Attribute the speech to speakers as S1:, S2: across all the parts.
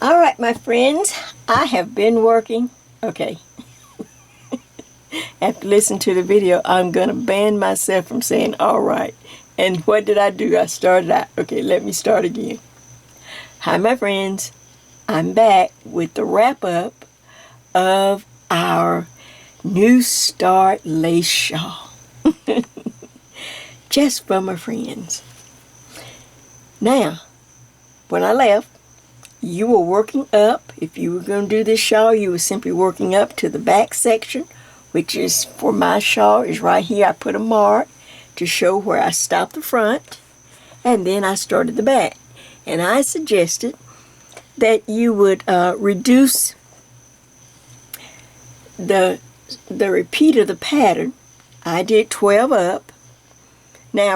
S1: All right, my friends, I have been working. Okay, after listening to the video, I'm going to ban myself from saying all right. And what did I do? I started out. Okay, let me start again. Hi, my friends. I'm back with the wrap up of our New Start Lace Shawl. Just for my friends. Now, when I left, you were working up. If you were going to do this shawl, you were simply working up to the back section, which is for my shawl is right here. I put a mark to show where I stopped the front, and then I started the back. And I suggested that you would reduce the repeat of the pattern. I did 12 up. Now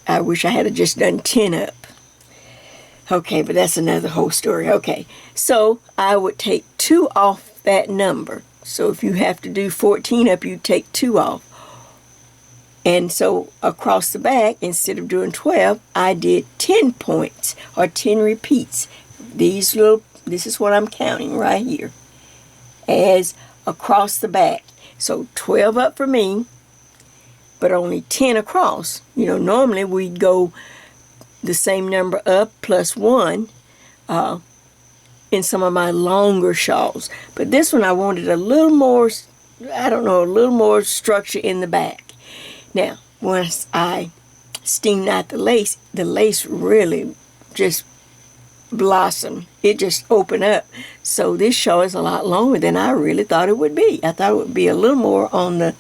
S1: I wish I had just done 10 up. Okay, but that's another whole story. Okay, so I would take 2 off that number. So if you have to do 14 up, you take 2 off. And so across the back, instead of doing 12, I did 10 points or 10 repeats. This is what I'm counting right here as across the back. So 12 up for me, but only 10 across. Normally we'd go the same number up plus 1 in some of my longer shawls. But this one I wanted a little more, a little more structure in the back. Now, once I steamed out the lace really just blossomed. It just opened up. So this shawl is a lot longer than I really thought it would be. I thought it would be a little more on the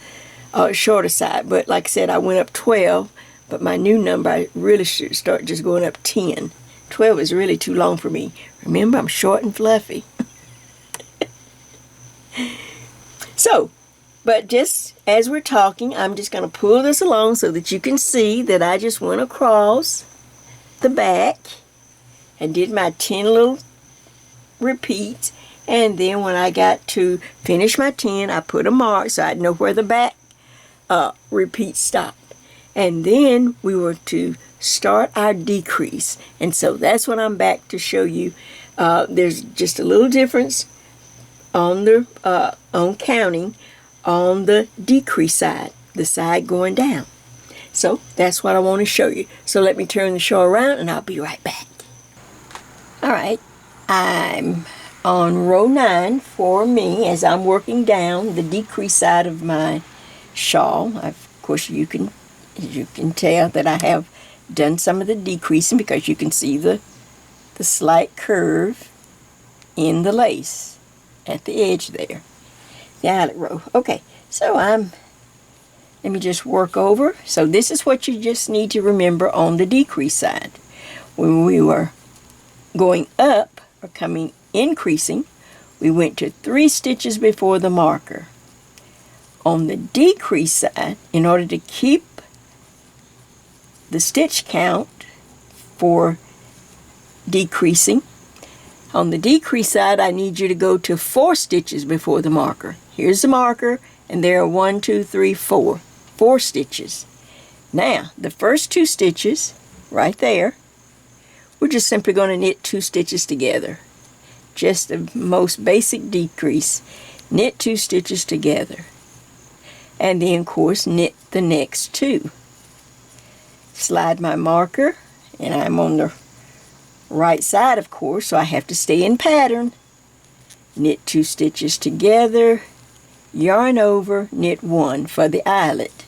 S1: shorter side. But like I said, I went up 12. But my new number, I really should start just going up 10. 12 is really too long for me. Remember, I'm short and fluffy. So, but just as we're talking, I'm just going to pull this along so that you can see that I just went across the back and did my 10 little repeats. And then when I got to finish my 10, I put a mark so I'd know where the back repeat stopped. And then we were to start our decrease. And so that's what I'm back to show you. There's just a little difference on counting on the decrease side, the side going down. So that's what I want to show you. So let me turn the shawl around and I'll be right back. All right, I'm on row 9 for me as I'm working down the decrease side of my shawl. Of course, you can tell that I have done some of the decreasing because you can see the slight curve in the lace at the edge there. The eyelet row. Okay, so let me just work over. So this is what you just need to remember on the decrease side. When we were going up or increasing, we went to 3 stitches before the marker. On the decrease side, in order to keep the stitch count for decreasing, on the decrease side I need you to go to 4 stitches before the marker. Here's the marker, and there are 1, 2, 3, 4 stitches. Now the first 2 stitches right there, we're just simply going to knit 2 stitches together. Just the most basic decrease. Knit 2 stitches together, and then of course knit the next 2. Slide my marker, and I'm on the right side, of course, so I have to stay in pattern. Knit 2 stitches together, yarn over, knit 1 for the eyelet.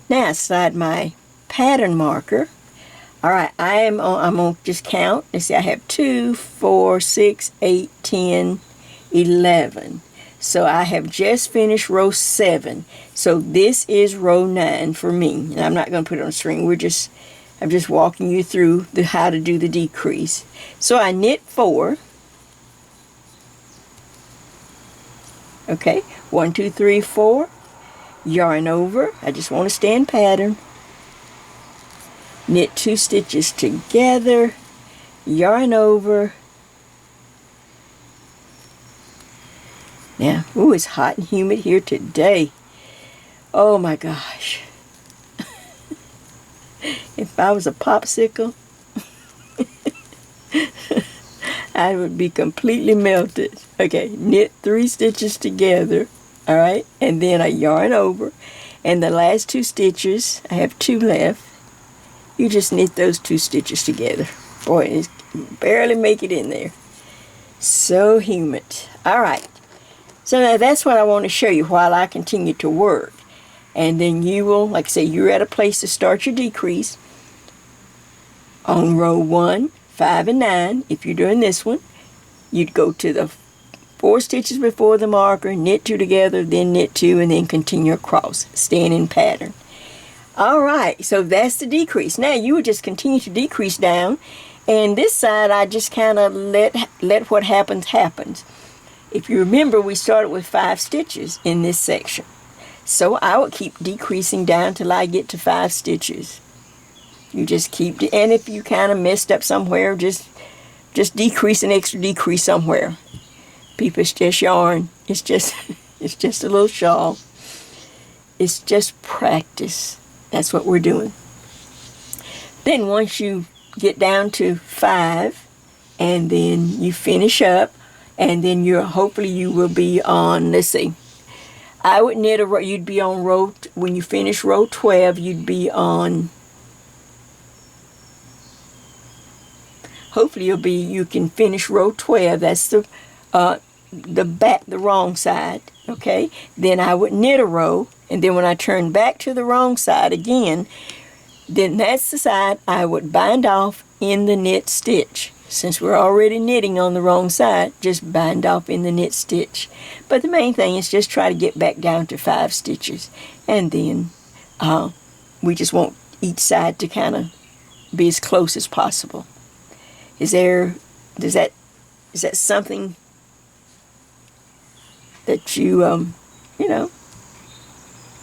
S1: Now slide my pattern marker. All right, I'm going to just count. Let's see, I have 2, 4, 6, 8, 10, 11. So I have just finished row 7. So this is row 9 for me. And I'm not going to put it on the screen. I'm just walking you through how to do the decrease. So I knit 4. Okay, 1, 2, 3, 4. Yarn over. I just want to stay in pattern. Knit 2 stitches together. Yarn over. Now, it's hot and humid here today. Oh my gosh. If I was a popsicle, I would be completely melted. Okay, knit 3 stitches together, all right, and then I yarn over, and the last 2 stitches, I have 2 left, you just knit those 2 stitches together. Boy, it's barely make it in there. So humid. All right, so now that's what I want to show you while I continue to work. And then you will, like I say, you're at a place to start your decrease. On row 1, 5 and 9, if you're doing this one, you'd go to the 4 stitches before the marker, knit 2 together, then knit 2, and then continue across, staying in pattern. Alright, so that's the decrease. Now you would just continue to decrease down, and this side I just kind of let what happens happens. If you remember, we started with 5 stitches in this section. So I would keep decreasing down till I get to 5 stitches. You just keep, and if you kind of messed up somewhere, just decrease an extra decrease somewhere. People, it's just yarn. It's just a little shawl. It's just practice. That's what we're doing. Then once you get down to 5, and then you finish up, and then hopefully you will be on, let's see, I would knit a row, you'd be on row, when you finish row 12, you'd be on, hopefully you can finish row 12, that's the wrong side, okay? Then I would knit a row, and then when I turn back to the wrong side again, then that's the side I would bind off in the knit stitch. Since we're already knitting on the wrong side, just bind off in the knit stitch. But the main thing is just try to get back down to 5 stitches. And then we just want each side to kind of be as close as possible. Is that something that you know,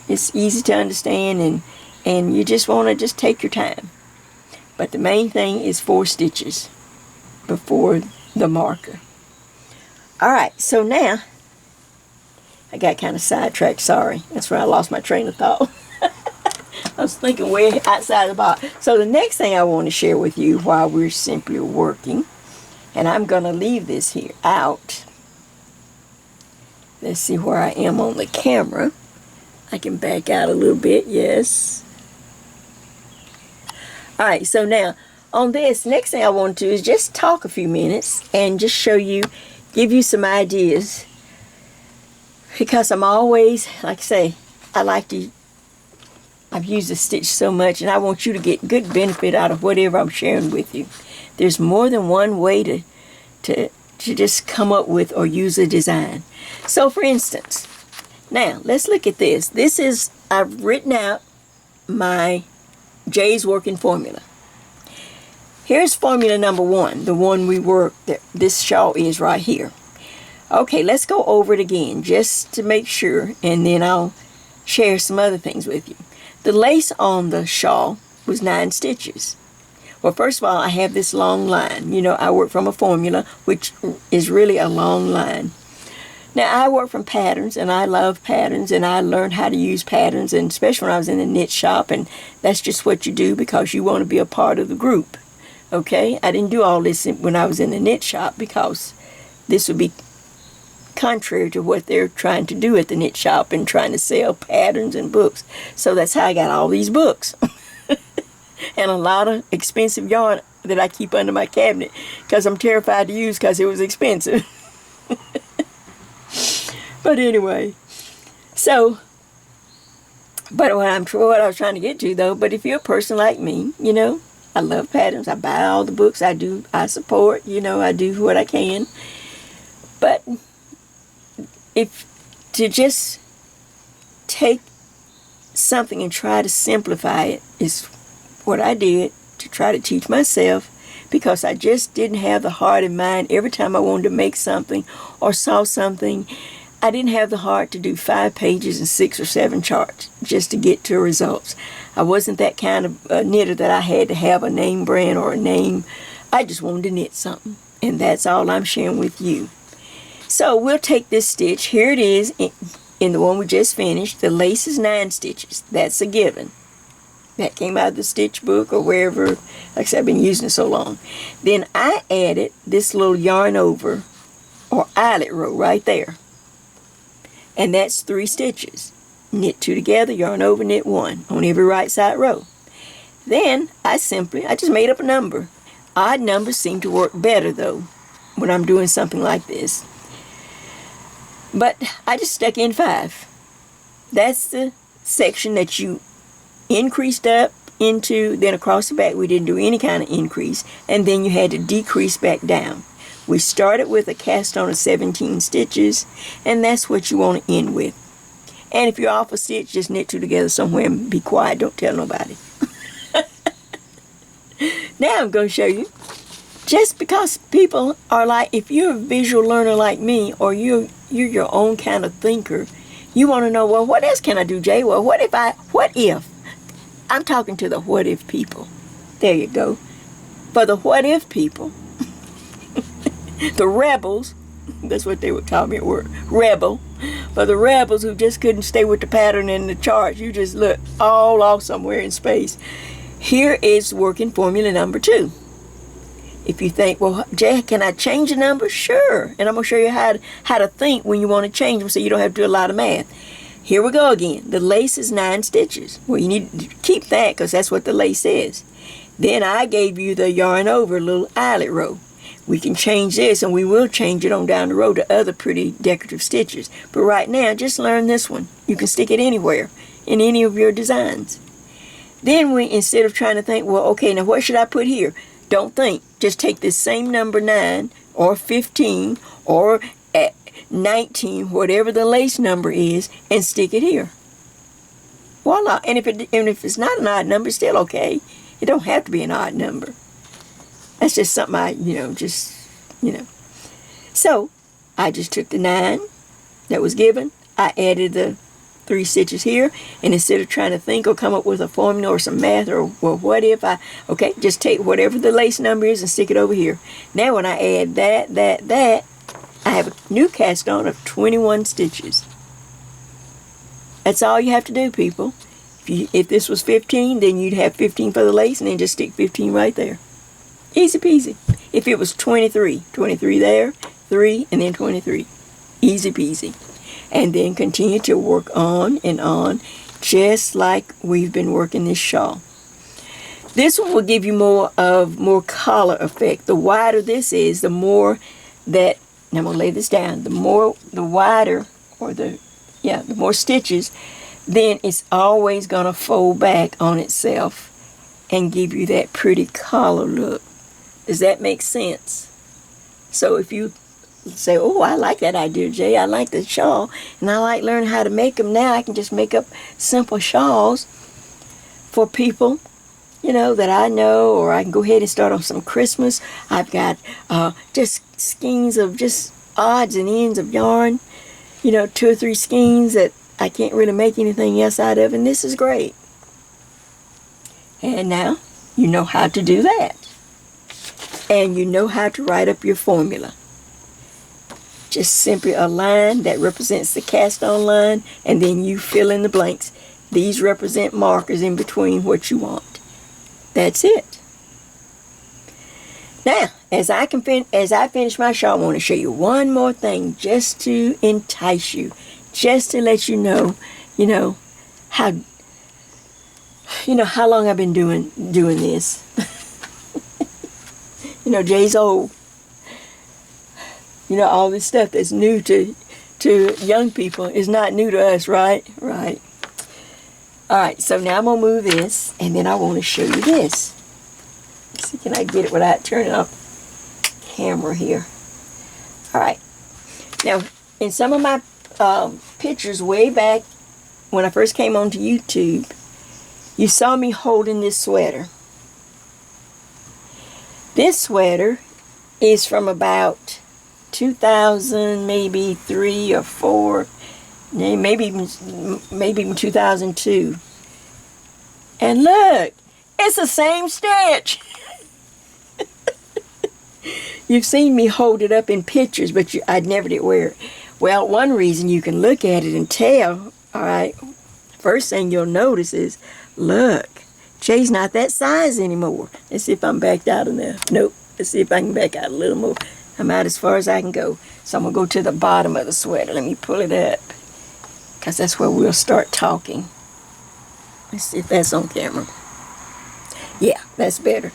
S1: it's easy to understand, and you just want to just take your time. But the main thing is 4 stitches before the marker. Alright, so now I got kind of sidetracked, sorry. That's where I lost my train of thought. I was thinking way outside the box. So the next thing I want to share with you while we're simply working, and I'm going to leave this here out. Let's see where I am on the camera. I can back out a little bit, yes. Alright, so now on this, next thing I want to do is just talk a few minutes and just show you, give you some ideas. Because I'm always, like I say, I've used the stitch so much, and I want you to get good benefit out of whatever I'm sharing with you. There's more than one way to just come up with or use a design. So for instance, now let's look at this. This is, I've written out my J's working formula. Here's formula number 1, the one we worked, this shawl is right here. Okay, let's go over it again just to make sure, and then I'll share some other things with you. The lace on the shawl was 9 stitches. Well, first of all, I have this long line. You know, I work from a formula, which is really a long line. Now, I work from patterns, and I love patterns, and I learned how to use patterns, and especially when I was in the knit shop, and that's just what you do because you want to be a part of the group. Okay? I didn't do all this when I was in the knit shop because this would be contrary to what they're trying to do at the knit shop and trying to sell patterns and books. So that's how I got all these books. And a lot of expensive yarn that I keep under my cabinet because I'm terrified to use because it was expensive. But anyway, so, but what I was trying to get to though, but if you're a person like me, you know, I love patterns. I buy all the books. I support, you know, I do what I can. But if to just take something and try to simplify it is what I did to try to teach myself, because I just didn't have the heart in mind. Every time I wanted to make something or saw something, I didn't have the heart to do 5 pages and 6 or 7 charts just to get to results. I wasn't that kind of knitter that I had to have a name brand or a name. I just wanted to knit something, and that's all I'm sharing with you. So we'll take this stitch. Here it is in the one we just finished. The lace is 9 stitches. That's a given. that came out of the stitch book or wherever. Like I said, I've been using it so long. Then I added this little yarn over or eyelet row right there. And that's 3 stitches. Knit 2 together, yarn over, knit 1 on every right side row. Then I just made up a number. Odd numbers seem to work better though when I'm doing something like this. But I just stuck in 5. That's the section that you increased up into, then across the back we didn't do any kind of increase, and then you had to decrease back down. We started with a cast on of 17 stitches, and that's what you want to end with. And if you're off a stitch, just knit 2 together somewhere and be quiet, don't tell nobody. Now I'm going to show you, just because people are like, if you're a visual learner like me, or you're your own kind of thinker, you want to know, well, what else can I do, Jay? Well, what if? I'm talking to the what if people. There you go. For the what if people, the rebels, that's what they would call me at work, rebel. For the rebels who just couldn't stay with the pattern and the charts, you just look all off somewhere in space. Here is working formula number 2. If you think, well, Jay, can I change the number? Sure. And I'm going to show you how to think when you want to change them so you don't have to do a lot of math. Here we go again. The lace is 9 stitches. Well, you need to keep that because that's what the lace is. Then I gave you the yarn over little eyelet row. We can change this, and we will change it on down the road to other pretty decorative stitches. But right now, just learn this one. You can stick it anywhere in any of your designs. Then instead of trying to think, well, okay, now what should I put here? Don't think. Just take this same number 9 or 15 or 19, whatever the lace number is, and stick it here. Voila. And if it's not an odd number, it's still okay. It don't have to be an odd number. That's just something So I just took the 9 that was given. I added the 3 stitches here, and instead of trying to think or come up with a formula or some math or, well, what if okay, just take whatever the lace number is and stick it over here. Now when I add that, I have a new cast on of 21 stitches. That's all you have to do, people. If this was 15, then you'd have 15 for the lace, and then just stick 15 right there. Easy peasy. If it was 23 there, 3, and then 23. Easy peasy. And then continue to work on and on, just like we've been working this shawl. This one will give you more collar effect. The wider this is, the more that, and I'm going to lay this down, the more stitches, then it's always going to fold back on itself and give you that pretty collar look. Does that make sense? So if you say, oh, I like that idea, Jay. I like the shawl, and I like learning how to make them now. I can just make up simple shawls for people, that I know, or I can go ahead and start on some Christmas. I've got just skeins of just odds and ends of yarn, 2 or 3 skeins that I can't really make anything else out of, and this is great. And now you know how to do that. And you know how to write up your formula. Just simply a line that represents the cast on line, and then you fill in the blanks. These represent markers in between what you want. That's it. Now, as I finish my shawl, I want to show you one more thing, just to entice you, just to let you know, how long I've been doing this. Jay's old. All this stuff that's new to young people is not new to us, right? Right. All right, so now I'm going to move this, and then I want to show you this. Let's see, can I get it without turning off the camera here? All right. Now, in some of my pictures way back when I first came onto YouTube, you saw me holding this sweater. This sweater is from about 2000, maybe 3 or 4, maybe even 2002. And look, it's the same stitch. You've seen me hold it up in pictures, but I never did wear it. Well, one reason you can look at it and tell, all right, first thing you'll notice is, look, Jay's not that size anymore. Let's see if I'm backed out enough. Nope. Let's see if I can back out a little more. I'm out as far as I can go. So I'm going to go to the bottom of the sweater. Let me pull it up, because that's where we'll start talking. Let's see if that's on camera. Yeah, that's better.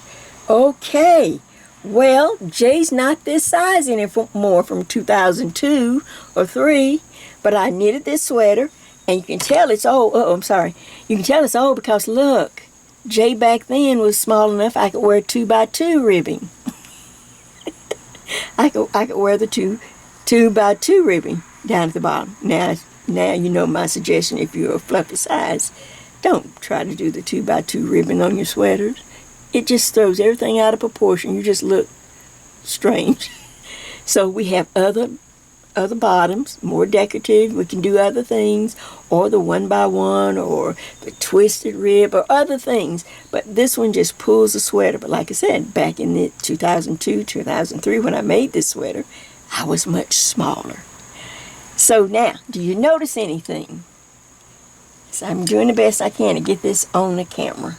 S1: Okay. Well, Jay's not this size anymore from 2002 or 3, but I knitted this sweater, and you can tell it's old. Oh, I'm sorry. You can tell it's old because look, Jay back then was small enough I could wear 2x2 ribbing. I could wear the 2x2 ribbing down at the bottom. Now you know my suggestion. If you're a fluffy size, don't try to do the 2x2 ribbon on your sweaters. It just throws everything out of proportion. You just look strange. So we have other bottoms, more decorative. We can do other things, or the 1x1, or the twisted rib, or other things. But this one just pulls the sweater. But like I said, back in the 2002, 2003, when I made this sweater, I was much smaller. So now, do you notice anything? So I'm doing the best I can to get this on the camera.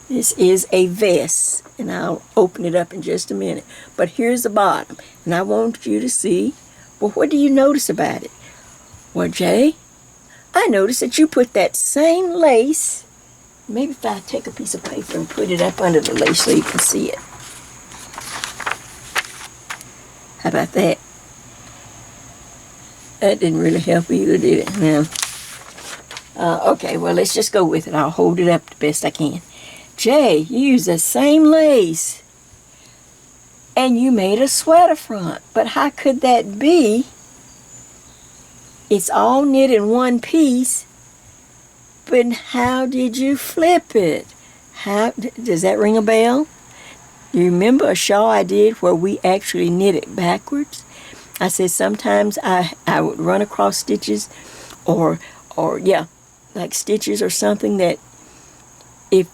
S1: This is a vest, and I'll open it up in just a minute. But here's the bottom, and I want you to see, well, what do you notice about it? Well, Jay, I noticed that you put that same lace. Maybe if I take a piece of paper and put it up under the lace so you can see it. How about that? That didn't really help either, did it? No. Okay, well, let's just go with it. I'll hold it up the best I can. Jay, you used the same lace, and you made a sweater front. But how could that be? It's all knit in one piece, but how did you flip it? How does that ring a bell? You remember a shawl I did where we actually knit it backwards? I said sometimes I would run across stitches, or like stitches or something that if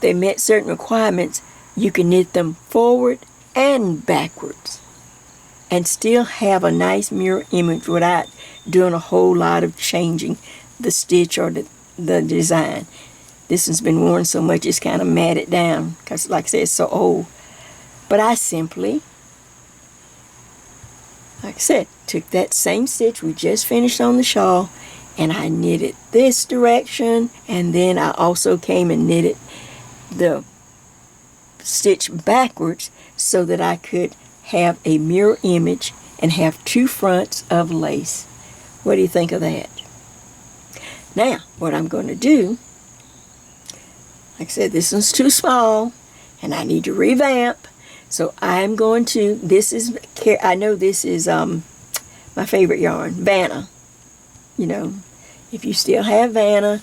S1: they met certain requirements, you can knit them forward and backwards and still have a nice mirror image without doing a whole lot of changing the stitch or the design. This one's been worn so much it's kind of matted down because, like I said, it's so old. But I simply, like I said, took that same stitch we just finished on the shawl, and I knitted this direction, and then I also came and knitted the stitch backwards so that I could have a mirror image and have two fronts of lace. What do you think of that? Now, what I'm going to do, like I said, this one's too small, and I need to revamp. So I'm going to, I know this is my favorite yarn, Vanna. You know, if you still have Vanna,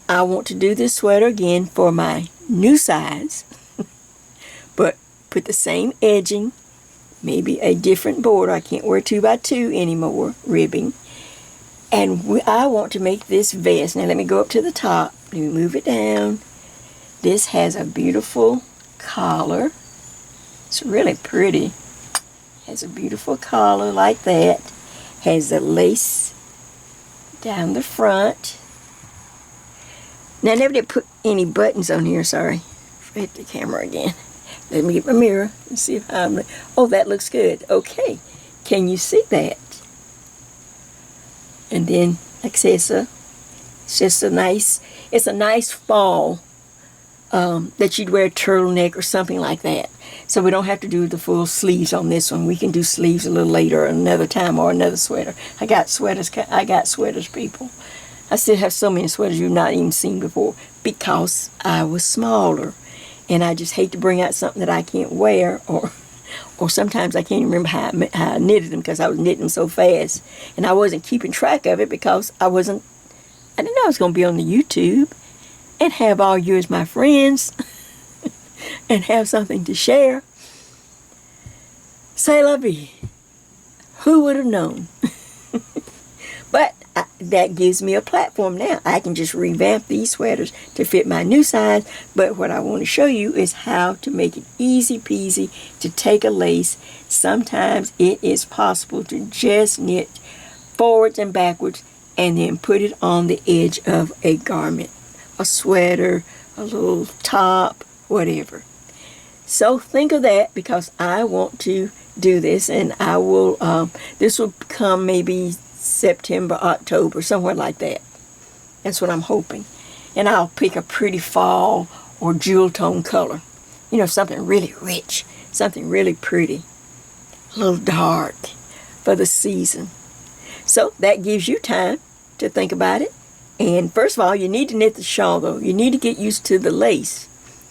S1: I want to do this sweater again for my new size, but put the same edging, maybe a different border. I can't wear 2x2 anymore, ribbing. And I want to make this vest. Now let me go up to the top. Let me move it down. This has a beautiful collar. It's really pretty. Has a beautiful collar like that. Has the lace down the front. Now I never did put any buttons on here, sorry. Hit the camera again. Let me get my mirror and see if I'm, oh, that looks good. Okay, can you see that? And then, like I said, it's a nice fall that you'd wear a turtleneck or something like that. So we don't have to do the full sleeves on this one. We can do sleeves a little later or another time, or another sweater. I got sweaters, people. I still have so many sweaters you've not even seen before because I was smaller. And I just hate to bring out something that I can't wear, or sometimes I can't even remember how I knitted them because I was knitting them so fast. And I wasn't keeping track of it because I didn't know I was going to be on the YouTube and have all you as my friends and have something to share. C'est la vie. Who would have known? But that gives me a platform now. I can just revamp these sweaters to fit my new size. But what I want to show you is how to make it easy peasy to take a lace. Sometimes it is possible to just knit forwards and backwards and then put it on the edge of a garment a sweater, a little top, whatever. So think of that, because I want to do this, and I will, this will come maybe September, October, somewhere like that. That's what I'm hoping. And I'll pick a pretty fall or jewel tone color. You know, something really rich, something really pretty, a little dark for the season. So that gives you time to think about it. And first of all, you need to knit the shawl, though. You need to get used to the lace.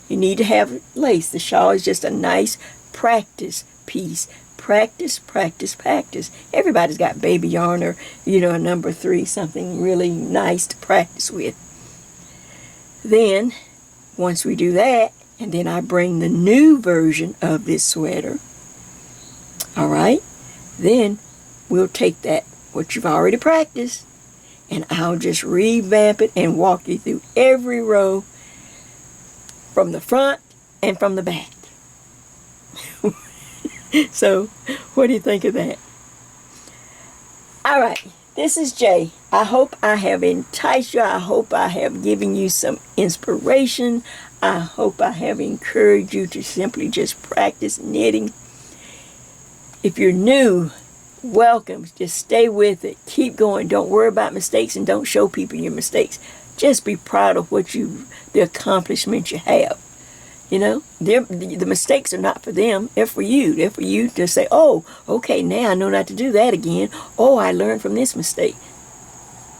S1: You need to have lace. The shawl is just a nice practice piece. Practice, practice, practice. Everybody's got baby yarn or, you know, a number 3, something really nice to practice with. Then, once we do that, and then I bring the new version of this sweater, all right, then we'll take that, what you've already practiced, and I'll just revamp it and walk you through every row from the front and from the back. So, what do you think of that? All right, this is Jay. I hope I have enticed you. I hope I have given you some inspiration. I hope I have encouraged you to simply just practice knitting. If you're new, welcome. Just stay with it. Keep going. Don't worry about mistakes, and don't show people your mistakes. Just be proud of the accomplishments you have. You know, the mistakes are not for them. They're for you. They're for you to say, oh, okay, now I know not to do that again. Oh, I learned from this mistake.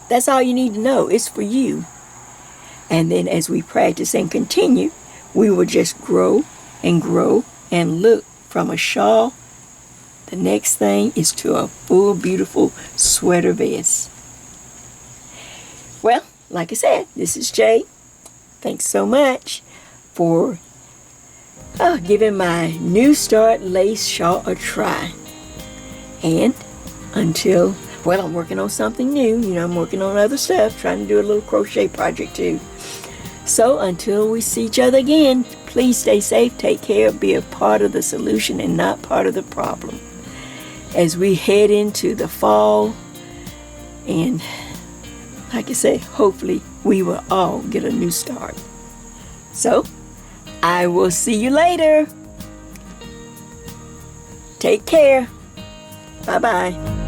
S1: That's all you need to know. It's for you. And then as we practice and continue, we will just grow and look from a shawl. The next thing is to a full, beautiful sweater vest. Well, like I said, this is Jay. Thanks so much for giving my New Start Lace Shawl a try. And until, well, I'm working on something new. You know, I'm working on other stuff, trying to do a little crochet project too. So until we see each other again, please stay safe, take care, be a part of the solution and not part of the problem. As we head into the fall, and like I say, hopefully we will all get a new start. So, I will see you later. Take care. Bye-bye.